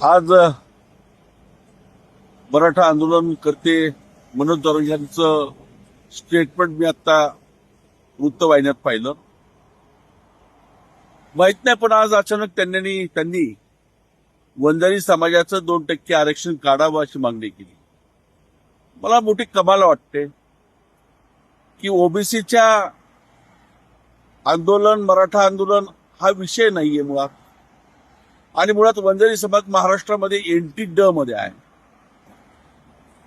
आज मराठा आंदोलन करते मनोज जरांगे यांचं स्टेटमेंट मी आता वृत्तवाहिन्यात पाहिलं. माहित नाही, पण आज अचानक त्यांनी वंजारी समाजाचं 2% आरक्षण काढावं अशी मागणी केली. मला मोठी कमाल वाटते की ओबीसीच्या आंदोलन, मराठा आंदोलन हा विषय नाहीये मुळात. आणि मुळात वंजारी समाज महाराष्ट्रामध्ये NT-ड मध्ये आहे.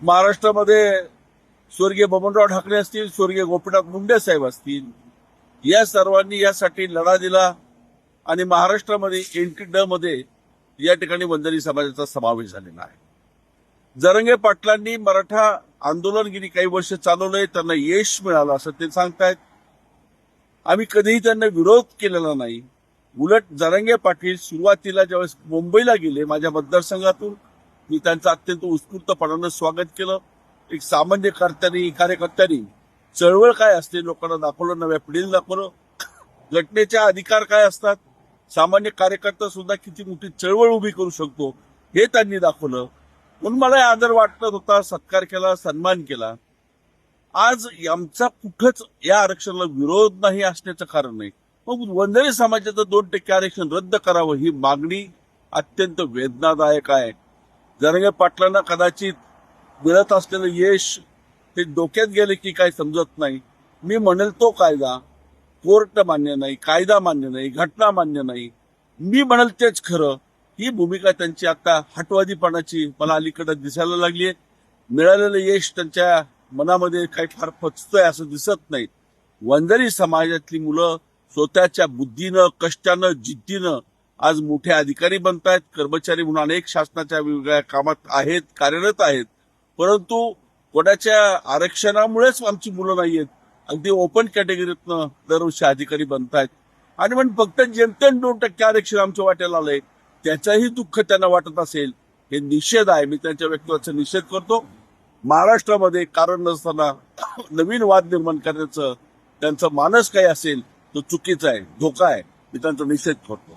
महाराष्ट्रामध्ये स्वर्गीय बबनराव ठाकरे असतील, स्वर्गीय गोपीनाथ मुंडे साहेब असतील, या सर्वांनी यासाठी लढा दिला आणि महाराष्ट्रामध्ये NT-ड मध्ये या ठिकाणी वंजारी समाजाचा समावेश झालेला आहे. जरांगे पाटलांनी मराठा आंदोलन गेली काही वर्ष चालवलंय, त्यांना यश मिळालं असं ते सांगतायत. आम्ही कधीही त्यांना विरोध केलेला नाही. उलट जरांगे पाटील सुरुवातीला ज्यावेळेस मुंबईला गेले माझ्या मतदारसंघातून, मी त्यांचं अत्यंत उत्स्फूर्तपणानं स्वागत केलं. एक सामान्य कार्यकर्त्यांनी चळवळ काय असते लोकांना दाखवलं, नव्या पिढीला दाखवलं. घटनेच्या अधिकार काय असतात, सामान्य कार्यकर्ता सुद्धा किती मोठी चळवळ उभी करू शकतो हे त्यांनी दाखवलं. म्हणून मला आदर वाटत होता, सत्कार केला, सन्मान केला. आज आमचा कुठंच या आरक्षणाला विरोध नाही असण्याचं कारण नाही. मग वंजारी समाजाचं 2% आरक्षण रद्द करावं ही मागणी अत्यंत वेदनादायक आहे. जरांगे पाटलांना कदाचित मिळत असलेलं यश हे डोक्यात गेले की काय समजत नाही. मी म्हणेल तो कायदा, कोर्ट मान्य नाही, कायदा मान्य नाही, घटना मान्य नाही, मी म्हणेल तेच खरं, ही भूमिका त्यांची आता हटवादीपणाची मला अलीकडे दिसायला लागलीय. मिळालेलं यश त्यांच्या मनामध्ये काही फार पचतंय असं दिसत नाही. वंजारी समाजातली मुलं स्वतःच्या बुद्धीनं, कष्टानं, जिद्दीनं आज मोठे अधिकारी बनतायत. कर्मचारी म्हणून अनेक शासनाच्या वेगवेगळ्या कामात आहेत, कार्यरत आहेत. परंतु कोणाच्या आरक्षणामुळेच आमची मुलं नाहीयेत, अगदी ओपन कॅटेगरीतनं दरवर्षी अधिकारी बनतायत. आणि पण फक्त जेमतेम 2% आरक्षण आमच्या वाट्याला आलंय त्याचाही दुःख त्यांना वाटत असेल, हे निषेध आहे. मी त्यांच्या व्यक्तित्वाचा निषेध करतो. महाराष्ट्रामध्ये कारण नसताना नवीन वाद निर्माण करण्याचं त्यांचं मानस काही असेल तो चुकीचा आहे, धोका आहे. मी त्यांचा निषेध करतो.